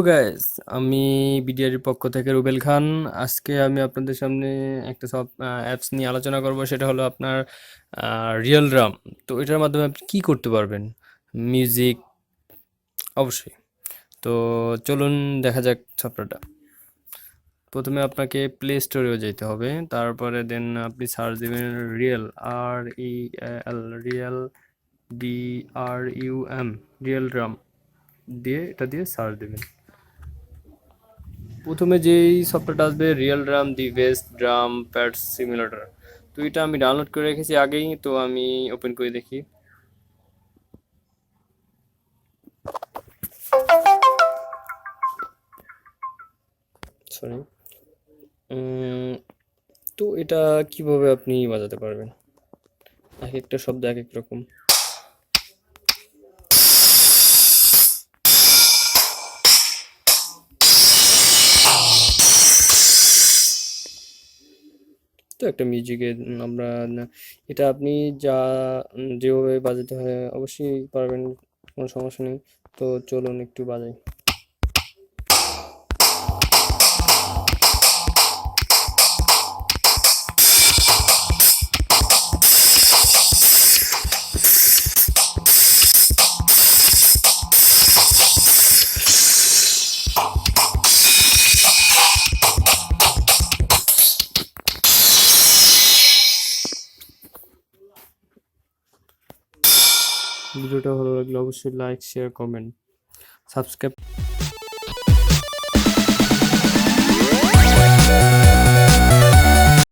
Guys, আমি বিডিআরির পক্ষ থেকে রুবেল খান। আজকে আমি আপনাদের সামনে একটা সব অ্যাপস নিয়ে আলোচনা করব। সেটা হলো আপনার রিয়েল ড্রাম। তো এটার মাধ্যমে আপনি কী করতে পারবেন? মিউজিক অবশ্যই। তো চলুন দেখা যাক সফটওয়্যারটা। প্রথমে আপনাকে প্লে স্টোরেও যেতে হবে, তারপরে দেন আপনি সার্চ দেবেন real, REL, real, DRUM, real drum দিয়ে এটা দিয়ে সার্চ দেবেন। প্রথমে যেই সফটওয়্যারটা আসবে real drum the best drum pad simulator. তো এটা আমি ডাউনলোড করে রেখেছি আগেই, তো আমি ওপেন করে দেখি। সরি। তো এটা কিভাবে আপনি বাজাতে পারবেন? এক একটা শব্দ এক এক রকম। তো একটা মিউজিকে আমরা এটা আপনি যা যেভাবে বাজাতে হয় অবশ্যই পারবেন, কোনো সমস্যা নেই। তো চলুন একটু বাজাই। ভিডিওটা ভালো লাগলে অবশ্যই লাইক, শেয়ার, কমেন্ট, সাবস্ক্রাইব।